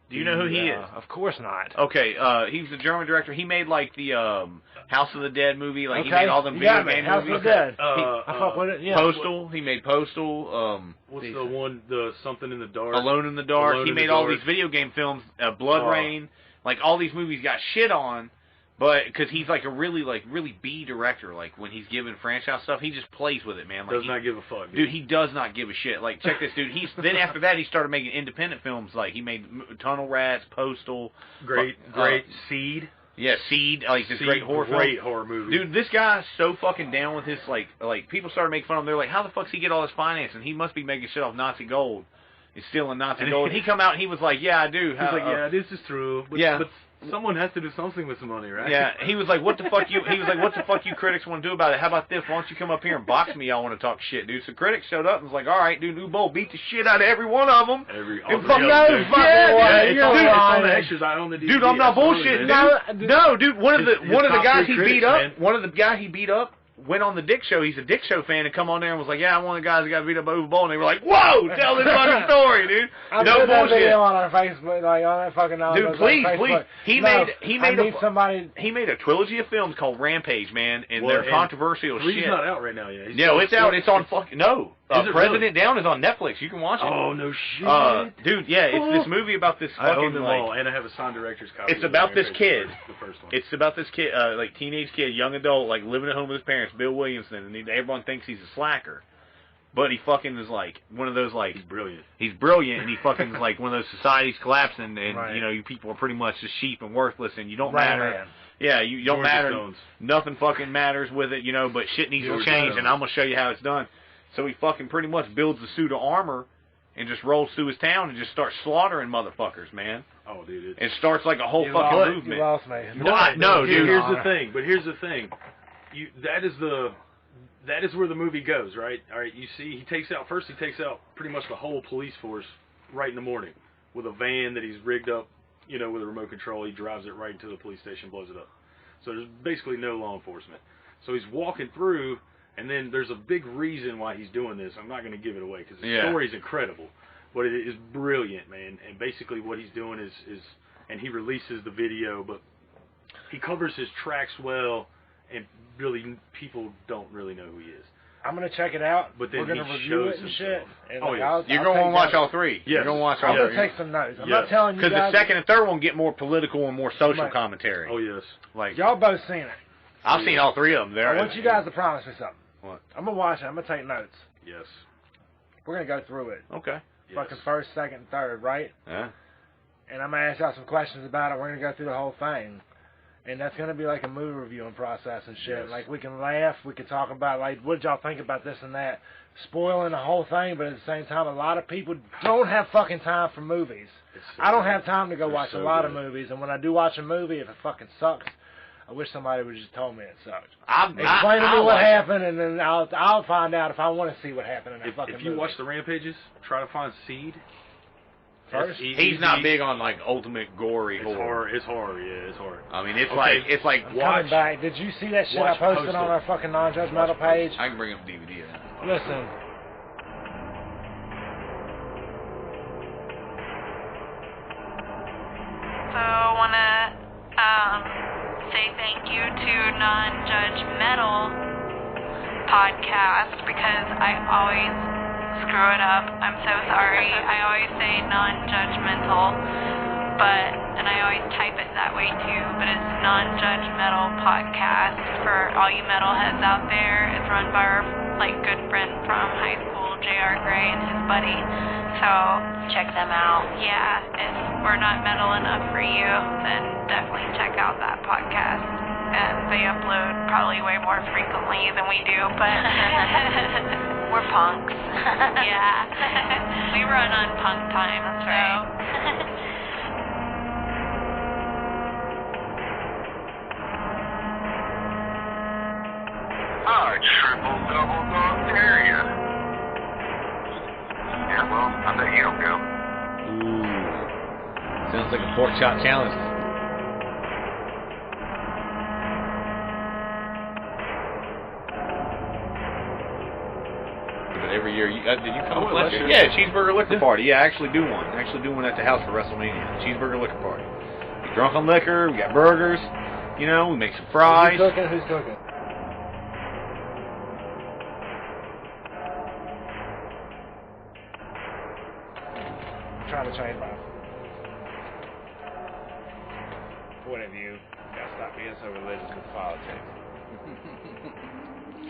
Do you know who he is? Of course not. Okay, he's a German director. He made like the House of the Dead movie. Like okay. he made all the video game House movies. of the Dead. I fuck with it. Yeah. Postal. He made Postal. What's the one? The Something in the Dark. Alone in the Dark. Alone He in the made all Dark. these video game films. Blood Rain. Like all these movies got shit on. But because he's like a really B director, like when he's given franchise stuff, he just plays with it, man. Like, Does not give a fuck, dude. He does not give a shit. Like check this, dude. Then after that, he started making independent films. Like he made Tunnel Rats, Postal, great Seed. Yeah, Seed, like this Seed, great horror movie. Dude, this guy's so fucking down with his like people started making fun of him. They're like, how the fuck's he get all this financing? He must be making shit off Nazi gold. He's stealing Nazi gold. And he come out and he was like, yeah, I do. He's like, yeah, this is true. But, yeah. But someone has to do something with some money, right? Yeah, he was like, what the fuck you critics want to do about it? How about this? Why don't you come up here and box me? I want to talk shit, dude. So critics showed up and was like, all right, dude, Uwe beat the shit out of every one of them. It's on the extras. I own the DVD. Dude, I'm not bullshitting. No, dude, one of the guys he beat up, went on the Dick Show. He's a Dick Show fan and come on there and was like, yeah, I'm one of the guys that got beat up by Uwe Boll. And they were like, whoa, tell this fucking story, dude. No bullshit. Video on our Facebook, like on that fucking. Dude, please. He made a trilogy of films called Rampage, man, and they're controversial shit. He's not out right now yet. No, it's out. It's on fucking President Down is on Netflix. You can watch it. Oh no shit, dude. Yeah, it's this movie about this fucking. I own them all, and I have a signed director's copy. It's about this kid. The first one. It's about this kid, like teenage kid, young adult, like living at home with his parents, Bill Williamson, and everyone thinks he's a slacker. But he fucking is like one of those like... He's brilliant. He's brilliant, and he fucking is like one of those societies collapsing, and right. you know, you people are pretty much just sheep and worthless, and you don't right, matter. Man. Yeah, you don't Georgia matter. Stones. Nothing fucking matters with it, you know, but shit needs to change, and I'm going to show you how it's done. So he fucking pretty much builds a suit of armor and just rolls through his town and just starts slaughtering motherfuckers, man. Oh, dude. It starts like a whole fucking movement. You lost me. No, dude. Here's the thing. That is where the movie goes, right? All right, you see, he takes out pretty much the whole police force right in the morning with a van that he's rigged up, you know, with a remote control. He drives it right into the police station, blows it up. So there's basically no law enforcement. So he's walking through, and then there's a big reason why he's doing this. I'm not going to give it away because the story's incredible, but it is brilliant, man. And basically what he's doing is and he releases the video, but he covers his tracks well, and really people don't really know who he is. I'm gonna check it out. But then we're gonna review it and shit. And You're gonna watch all three. Yes. You're gonna watch all I'm three. gonna take some notes. I'm not telling you guys. Because the second and third one get more political and more social commentary. Oh yes. Like y'all both seen it. I've seen all three of them. I want you guys to promise me something. What? I'm gonna watch it. I'm gonna take notes. Yes. We're gonna go through it. Okay. Fucking first, second, and third, right? Yeah. And I'm gonna ask y'all some questions about it. We're gonna go through the whole thing. And that's going to be like a movie reviewing process and shit. Yes. Like, we can laugh, we can talk about, like, what did y'all think about this and that? Spoiling the whole thing, but at the same time, a lot of people don't have fucking time for movies. I don't have time to go watch a lot of movies, and when I do watch a movie, if it fucking sucks, I wish somebody would just told me it sucked. Explain to me what happened, and then I'll find out if I want to see what happened in that fucking movie. If you watch the Rampages, try to find Seed. First? He's not big on like ultimate gory horror. It's horror, yeah, it's horror. I mean, it's like I'm coming back. Did you see that shit I posted on our fucking NonjudgeMetal page? I can bring up DVD. Listen. So I want to say thank you to NonjudgeMetal podcast because I always screw it up. I'm so sorry. I always say non-judgmental, and I always type it that way too, but it's NonjudgeMetal podcast for all you metalheads out there. It's run by our good friend from high school, J.R. Gray, and his buddy. So check them out. Yeah, if we're not metal enough for you, then definitely check out that podcast. And they upload probably way more frequently than we do, but we're punks. Yeah. We run on punk time, that's right. I triple double dog dare ya. like a pork chop challenge. But every year, did you come last year? Yeah, cheeseburger liquor party. Yeah, I actually do one. I actually do one at the house for WrestleMania. Cheeseburger liquor party. We drunk on liquor. We got burgers. You know, we make some fries. Who's cooking? Who's cooking? I'm trying to change my point of view. Gotta stop being so religious with politics.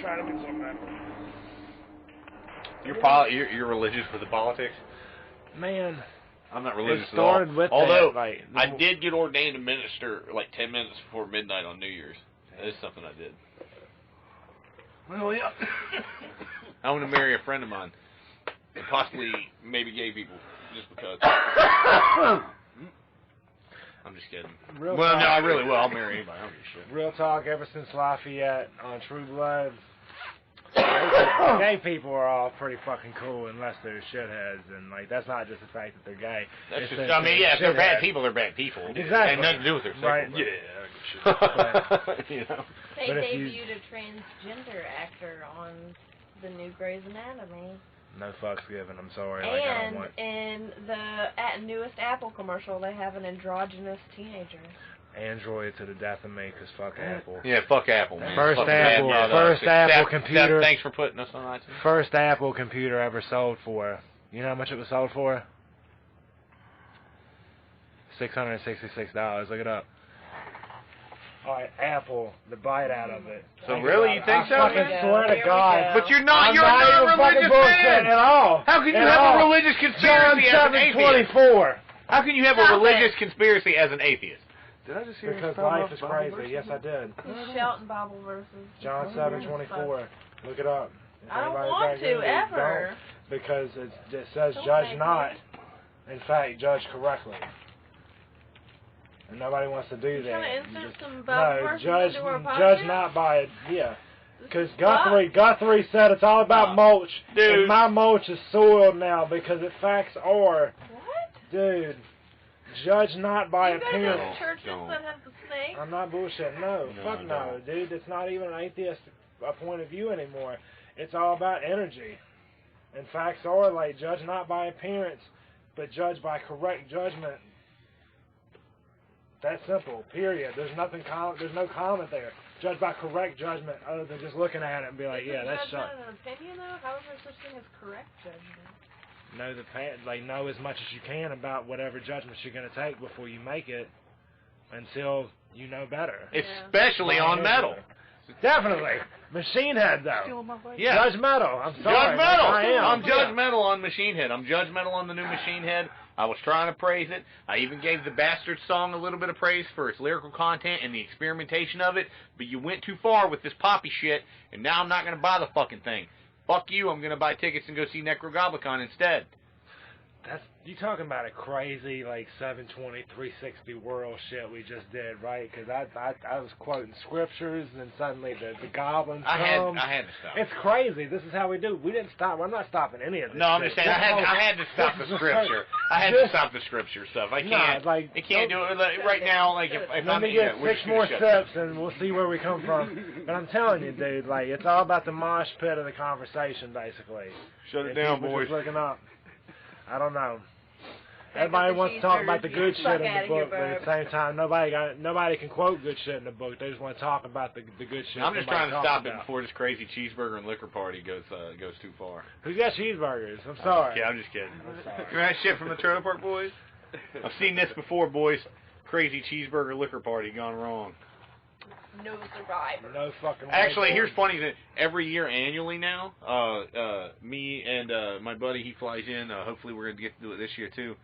Trying to be so mad. You're religious with the politics? Man, I'm not religious it started at all. with Although, that, like, I did get ordained a minister like 10 minutes before midnight on New Year's. That is something I did. Well, yeah. I want to marry a friend of mine. And possibly maybe gay people, just because. I'm just kidding. Real Well, talk. no, I really will. I'll marry anybody. I don't give a shit. Real talk, ever since Lafayette on True Blood, gay people are all pretty fucking cool unless they're shitheads, and like that's not just the fact that they're gay. That's It's just, that I mean, yeah, if they're bad shitheads. people, they're bad people. Exactly. And nothing to do with their sex. Right. Yeah, you know. They But if you- debuted a transgender actor on the new Grey's Anatomy. No fucks given. I'm sorry. Like, I don't And want. in the newest Apple commercial, they have an androgynous teenager. Android to the death of me, cause fuck Apple. Yeah, fuck Apple, man. First Fuck Apple- bad first products. Apple computer- Thanks for putting us on iTunes. First Apple computer ever sold for. You know how much it was sold for? $666. Look it up. Alright, Apple, the bite out of it. So really, you think so? I fucking swear to Here we God. go. But you're not. I'm You're not not even a fucking religious bullshit man. at all. How can you At have all. a religious John conspiracy as an atheist? 7:24. How can you have a Stop religious it. conspiracy as an atheist? Did I just hear Because you life is crazy. Yes, I did. Shelton Bible verses. John 7:24. Look it up. If I don't anybody's want that good, to, ever. don't, because it says Don't judge make not. me. In fact, judge correctly. And nobody wants to do You're that. trying to You insert just- some Bible no, verses judge into our judge podcast? not by it. Yeah. Because What? Guthrie said it's all about mulch. Dude. And my mulch is soiled now because the facts are, What? dude, judge not by You go to appearance. those churches Don't. that have the snakes? I'm not bullshitting. No, No, fuck no, dude. It's not even an atheist point of view anymore. It's all about energy. And facts are like judge not by appearance, but judge by correct judgment. That's simple. Period. There's nothing. There's no comment there. Judge by correct judgment, other than just looking at it and be like, yeah, that's Judgment shut. an opinion, though? How is there such thing as correct judgment? Know as much as you can about whatever judgments you're gonna take before you make it, until you know better. Especially on metal. Definitely. Machine Head, though. Yeah. Judge Metal. I'm sorry. Judgmental. I am. I'm judgmental on Machine Head. I'm judgmental on the new Machine Head. I was trying to praise it. I even gave the Bastard song a little bit of praise for its lyrical content and the experimentation of it, but you went too far with this poppy shit, and now I'm not going to buy the fucking thing. Fuck you, I'm going to buy tickets and go see Necrogoblicon instead. You talking about a crazy, like, 720, 360 world shit we just did, right? Because I was quoting scriptures, and suddenly the goblins I had come. to stop. It's crazy. This is how we do. We didn't stop. I'm not stopping any of this. No, I'm shit. just saying, I had to stop the scripture. I had to stop the scripture stuff. I can't. like, I can't do it like, right now. Like if Let I'm me get we're 6 just gonna more shut steps, and we'll see where we come from. But I'm telling you, dude, like, it's all about the mosh pit of the conversation, basically. Shut it If down, people boys. just looking up. I don't know. Everybody wants to talk about the good shit in the book, but at the same time, nobody can quote good shit in the book. They just want to talk about the good shit. I'm just nobody trying to talks stop it about. before this crazy cheeseburger and liquor party goes too far. Who's got cheeseburgers? I'm sorry. Yeah, I'm just kidding. Remember that shit from the Trailer Park Boys? I've seen this before, boys. Crazy cheeseburger liquor party gone wrong. No survivor. No fucking way, Actually, boy. here's funny that every year annually now, me and my buddy, he flies in. Hopefully we're going to get to do it this year too.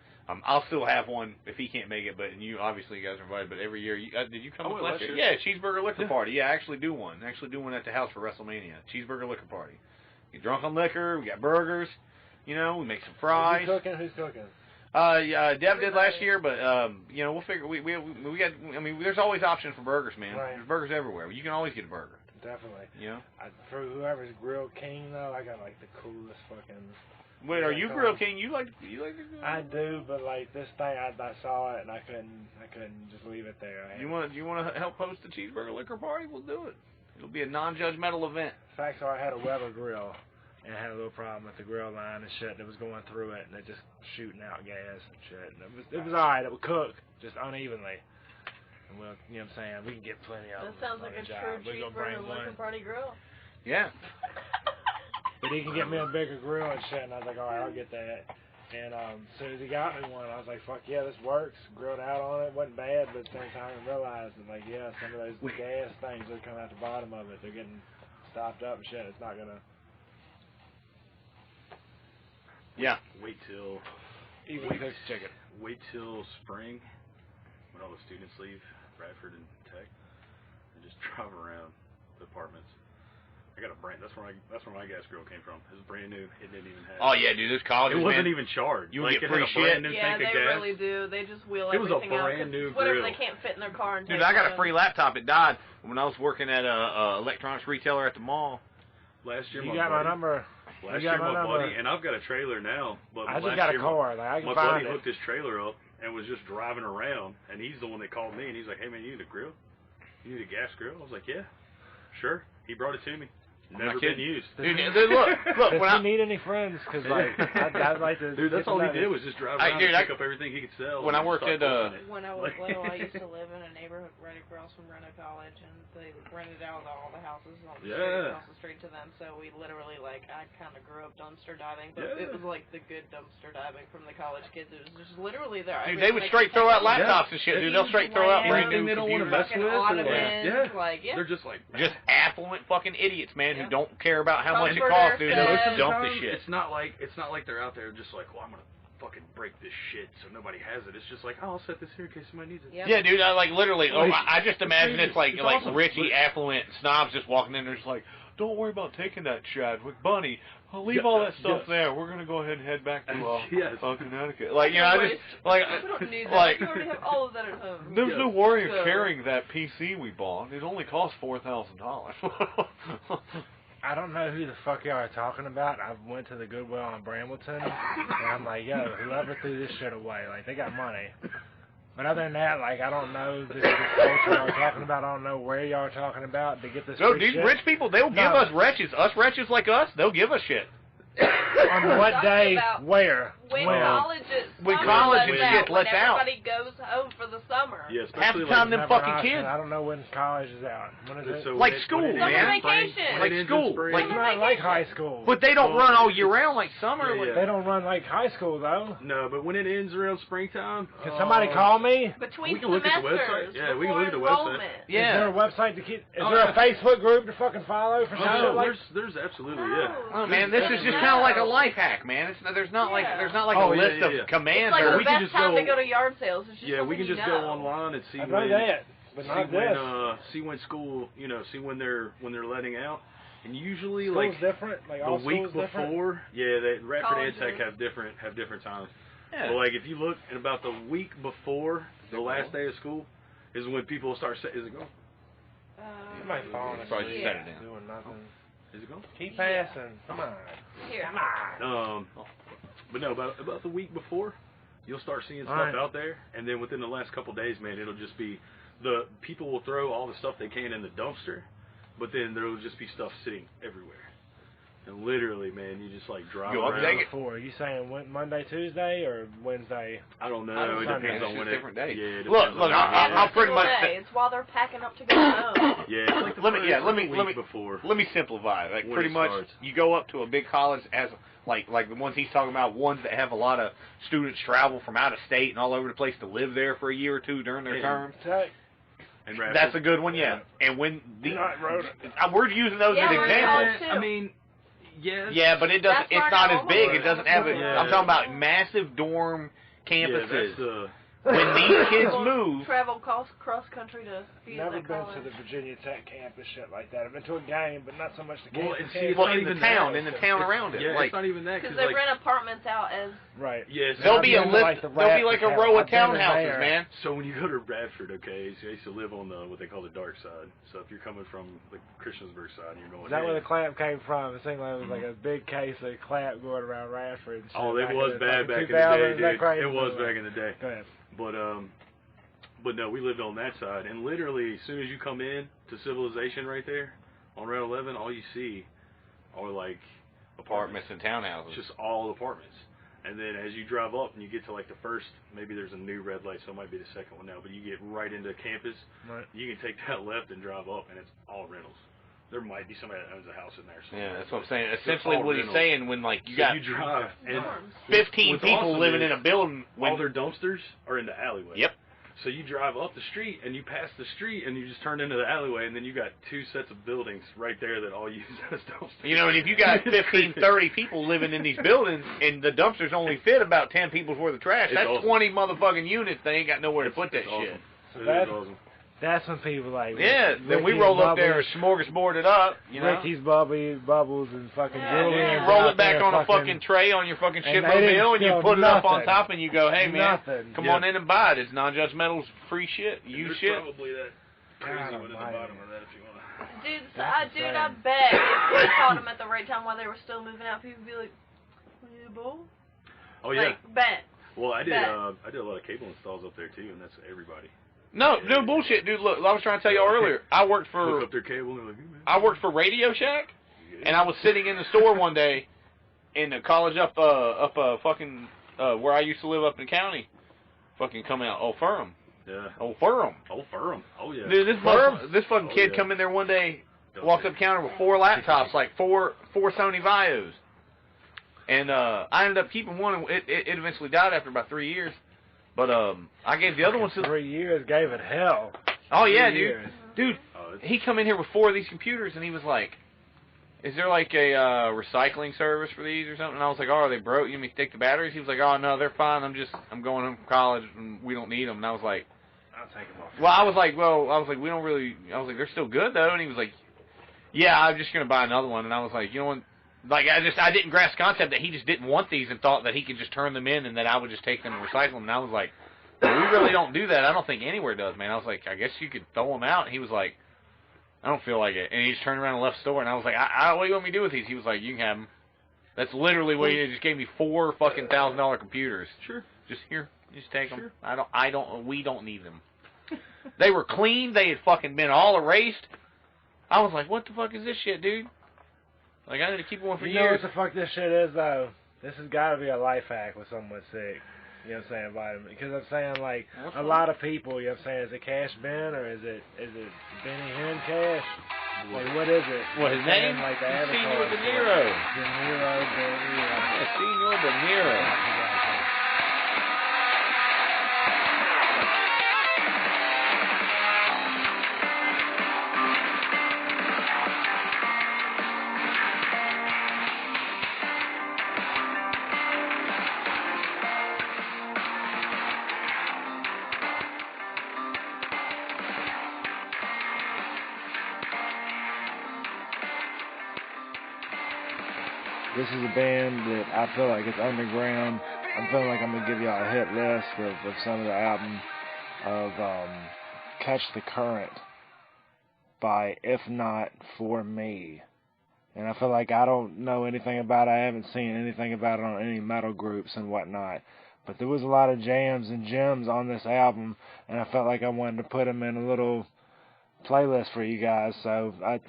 I'll still have one if he can't make it, but you obviously you guys are invited. But every year, did you come I up went last last year? year. Yeah, cheeseburger liquor party. Yeah, I actually do one. At the house for WrestleMania. Cheeseburger liquor party. Get drunk on liquor. We got burgers. You know, we make some fries. Who's cooking? Who's cooking? Dev did last year, but you know, we'll figure. We got. I mean, there's always options for burgers, man. Right. There's burgers everywhere. You can always get a burger. Definitely. You know? For whoever's Grill King, though, I got, like, the coolest fucking... Wait, are you Grill King? You like the I do, but, like, this thing, I saw it, and I couldn't just leave it there. Do you want to help host the Cheeseburger Liquor Party? We'll do it. It'll be a non-judgmental event. Facts are, I had a Weber grill, and I had a little problem with the grill line and shit that was going through it, and it just shooting out gas and shit. And it was alright. It would cook, just unevenly. And we'll, you know what I'm saying? We can get plenty of them. That sounds like a true Cheeseburger Liquor Party grill. Yeah. But he can get me a bigger grill and shit, and I was like, alright, I'll get that. And as soon as he got me one, I was like, fuck yeah, this works. Grilled out on it, wasn't bad, but at the same time I realized that, like, yeah, some of those gas things that are coming out the bottom of it, they're getting stopped up and shit. It's not gonna... Yeah. Wait till... Even cooked chicken. Wait till spring, when all the students leave Bradford and Tech, and just drive around the apartments. I got a brand. That's where my gas grill came from. It was brand new. It didn't even have. Oh yeah, dude, those colleges. It wasn't man, even charged. You would like, get free shit. Yeah, they really do. They just wheel everything out. It was a brand new whatever grill. they can't fit in their car and Dude, take I got home. a free laptop. It died when I was working at a electronics retailer at the mall. Last year, you got my number. Last year, my buddy, and I've got a trailer now. But I just got a car. Like, I can my find buddy it. hooked his trailer up and was just driving around, and he's the one that called me, and he's like, "Hey man, you need a grill? You need a gas grill?" I was like, "Yeah, sure." He brought it to me. Never been used. Dude, look. Does When he need any friends? Because like, I'd like to. Dude, that's all he did was just drive around and pick up everything he could sell. When I worked at when I was little, I used to live in a neighborhood right across from Reno College, and they rented out all the houses on the street across the street to them. So we literally, like, I kind of grew up dumpster diving, but it was like the good dumpster diving from the college kids. It was just literally there. Dude, they would straight throw out laptops and shit. Dude, they'll straight throw out brand new they don't want to mess with. Like, they're just like just affluent fucking idiots, man, who don't care about how much it Comforter costs, dude. They'll just dump the sometimes shit. It's not like they're out there just like, well, I'm gonna fucking break this shit so nobody has it. It's just like, oh, I'll set this here in case somebody needs it. Yep. Yeah, dude, I like literally. Like, I just imagine it's like awesome. Richie, affluent snobs just walking in there, just like, don't worry about taking that, Chadwick, Bunny. I'll leave all that stuff there. We're gonna go ahead and head back to Connecticut. Like, you know, I just like, we don't need that. like, We already have all of that at home. there's no worry of carrying that PC we bought. It only cost $4,000. I don't know who the fuck y'all are talking about. I went to the Goodwill on Brambleton, and I'm like, yo, whoever threw this shit away, like, they got money. But other than that, like, I don't know this culture y'all are talking about. I don't know where y'all are talking about to get this No, free these shit. rich people, they'll give us wretches. Us wretches like us, they'll give us shit. On what day, where? When When? colleges lets out. Everybody goes home for the summer. Yeah, Half the especially time, them Never fucking an option. kids. I don't know when college is out. When is it? So Like when it- school, when it man. ends in Vacation. spring, Like when it ends in school. spring, Like, It's not like high school. But they don't run all year round like summer. Yeah, yeah. They don't run like high school, though. no, but when it ends around springtime, Can somebody call me? Between we can look at the semesters. website. Yeah, we can before look at the website. enrollment. Is there a Yeah. website to keep? Is there a Facebook group to fucking follow for something Oh, like? there's absolutely Oh man, this is just kind of like a life hack, man. There's not like a list of commands. It's like or the we can best just time go- to go to yard sales. It's just Yeah, we can something just you go know. online and see I know when that, but not this. see when school, see when they're letting out, and usually School's like different. Like all the week schools different. before, Radford and Tech Colleges. have different times. Yeah. But like if you look at about the week before the last day of school is when people start is it going? My phone is Probably set it down. doing nothing. Is it going? Keep passing. Come on. Here. Come on. But no, about the week before, you'll start seeing stuff Alright. out there, and then within the last couple days, man, it'll just be the people will throw all the stuff they can in the dumpster, but then there'll just be stuff sitting everywhere. And literally, man, you just like drive Go up around. and take it. Before, are you saying Monday, Tuesday, or Wednesday? I don't know. I don't It know. depends It's on when just different days. Yeah, it Look, depends on when I'll it is. pretty much. It's while they're packing up to go home. Yeah, it's like the Let me first week before. Let me simplify. Like When pretty it much, starts. you go up to a big college as like the ones he's talking about, ones that have a lot of students travel from out of state and all over the place to live there for a year or two during their Yeah. term. Tech. And Radford. That's a good one, yeah. And when we're using those Yeah, as we're examples. college, too. I mean, yes. Yeah, but it doesn't. That's It's where not I as know big. them. It doesn't have. Yeah. I'm talking about massive dorm Yeah, campuses. when these kids move. Travel cross country to be Never at that been college. to the Virginia Tech campus, shit like that. I've been to a game, but not so much the Well, campus. and see, it's Well, not in the even town, that. in the town around it. Yeah, Like, it's not even that. Because Cause they rent apartments out as. Right. Yes. there'll be a I've been to, list. like, the There'll be like a Radford row of town. I've been townhouses, there. man. So when you go to Radford, okay, so I used to live on the what they call the dark side. So if you're coming from the Christiansburg side, and you're going. Is that where the clamp came from? It seemed like it was like a big case of clamp going around Radford. And shit Oh, it back was in bad like back in the day, 2000s. Is that dude. crazy? It was back in the day. Go ahead. But no, we lived on that side, and literally as soon as you come in to civilization right there on Route 11, all you see are like Apartments and townhouses. just all apartments. And then as you drive up and you get to like the first, maybe there's a new red light, so it might be the second one now, but you get right into campus, Right. you can take that left and drive up, and it's all rentals. There might be somebody that owns a house in there somewhere. Yeah, that's what I'm saying. It's Essentially, all what he's rentals. saying when like you So got you drive, and 15 what's people awesome living is in a building. all their dumpsters are in the alleyway. Yep. So you drive up the street, and you pass the street, and you just turn into the alleyway, and then you got two sets of buildings right there that all use as dumpsters. You know, and if you got 15, 30 people living in these buildings, and the dumpsters only fit about 10 people's worth of trash, It's that's awesome. 20 motherfucking units. They ain't got nowhere to put that It's shit. awesome. So It that's- is awesome. That's when people like. Yeah, then we Ricky roll and up there and Bubbles, smorgasbord it up, you know. Ricky's bubbles and fucking Yeah, Julian. yeah. You roll it back on a fucking tray on your fucking And they didn't shitmobile, and you steal put it up on nothing. top, and you go, hey, man, Nothing. come Yeah. on in and buy it. It's non-judgmental's free shit. And You there's shit. probably that crazy God one at the almighty. bottom of that if you want to. Dude, That's I insane. bet if we called them at the right time while they were still moving out, people would be like, "Yeah, bull." Oh yeah. Like, bet. Well, I did bet. a lot of cable installs up there too, and that's everybody. No bullshit, dude. Look, I was trying to tell y'all earlier. I worked Hook for up their cable and they're like, hey, man. I worked for Radio Shack, and I was sitting in the store one day in the college up fucking where I used to live up in the county. Fucking come out, Old Firm. Yeah. Old Firm. Oh, Ferrum. Oh yeah. Dude, this fucking Oh, kid yeah. come in there one day, walked up the counter with 4 laptops, like four Sony Vios. And I ended up keeping one, and it eventually died after about 3 years. But I gave the other one to 3 years gave it hell. Oh yeah, 3 dude. years. Dude, Oh, it's- he come in here with 4 of these computers, and he was like, "Is there like a recycling service for these or something?" And I was like, "Oh, are they broke? You mean take the batteries?" He was like, "Oh no, they're fine. I'm going home from college, and we don't need them." And I was like, I'll take them off. "Well, I was like, we don't really." I was like, "They're still good though." And he was like, "Yeah, I'm just gonna buy another one." And I was like, "You know what?" Like I didn't grasp the concept that he just didn't want these and thought that he could just turn them in and that I would just take them and recycle them. And I was like, well, we really don't do that. I don't think anywhere does, man. I was like, I guess you could throw them out. And he was like, I don't feel like it. And he just turned around and left the store. And I was like, what do you want me to do with these? He was like, you can have them. That's literally what he just gave me 4 fucking $1,000 computers. Sure. Just here, just take them. Sure. We don't need them. They were clean. They had fucking been all erased. I was like, what the fuck is this shit, dude? Like, I need to keep one for You know years. what the fuck this shit is, though? This has got to be a life hack with someone sick. You know what I'm saying? Vitamin. Because I'm saying, like, a lot of people, you know what I'm saying, is it Cash Ben or is it Benny Hinn Cash? Like, what is it? What, his name? Like the avatar. Senior Deniro. Deniro. Yeah, Senior Deniro. This is a band that I feel like it's underground. I'm feeling like I'm going to give y'all a hit list of some of the album of Catch the Current by If Not For Me. And I feel like I don't know anything about it. I haven't seen anything about it on any metal groups and whatnot. But there was a lot of jams and gems on this album, and I felt like I wanted to put them in a little playlist for you guys. So I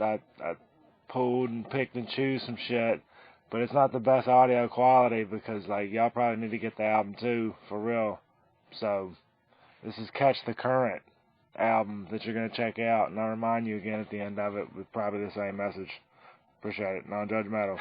pulled and picked and chose some shit. But it's not the best audio quality because, like, y'all probably need to get the album too, for real. So, this is Catch the Current album that you're going to check out. And I'll remind you again at the end of it with probably the same message. Appreciate it. Non-judgmental.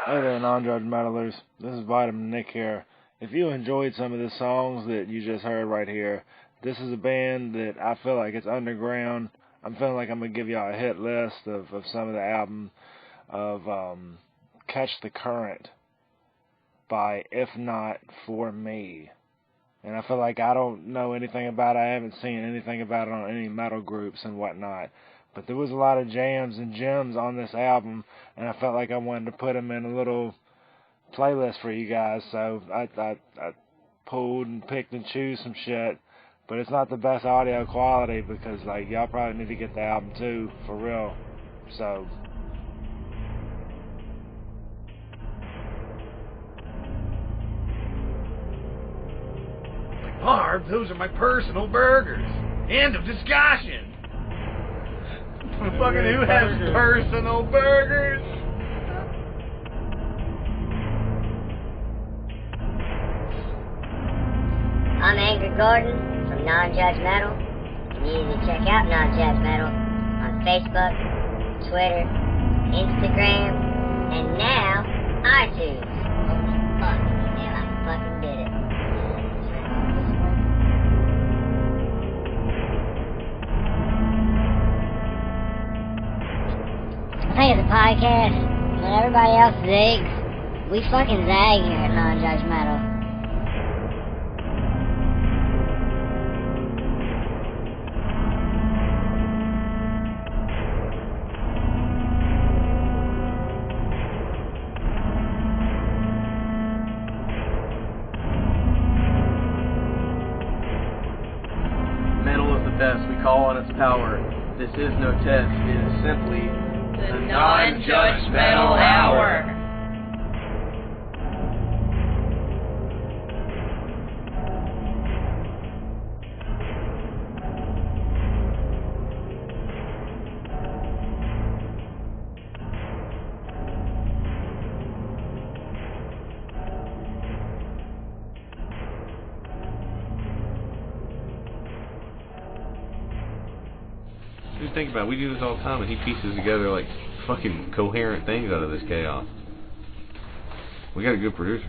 Hey there, non-judgmentalers. This is Vitamin Nick here. If you enjoyed some of the songs that you just heard right here, this is a band that I feel like it's underground. I'm feeling like I'm going to give y'all a hit list of some of the album of Catch the Current by If Not For Me. And I feel like I don't know anything about it. I haven't seen anything about it on any metal groups and whatnot. But there was a lot of jams and gems on this album, and I felt like I wanted to put them in a little playlist for you guys. So I pulled and picked and chose some shit but it's not the best audio quality because like y'all probably need to get the album too for real. So. Barb, those are my personal burgers. End of discussion. Fucking who has personal burgers? I'm Angry Gordon from NonjudgeMetal. You need to check out NonjudgeMetal on Facebook, Twitter, Instagram, and now iTunes. Holy fuck, damn, I fucking did it. I think it's a podcast, when everybody else zigs, we fucking zag here at NonjudgeMetal. Metal is the best. We call on its power. This is no test. It is simply The Non-Judgmental Hour. Just think about it. We do this all the time, and he pieces together like fucking coherent things out of this chaos. We got a good producer.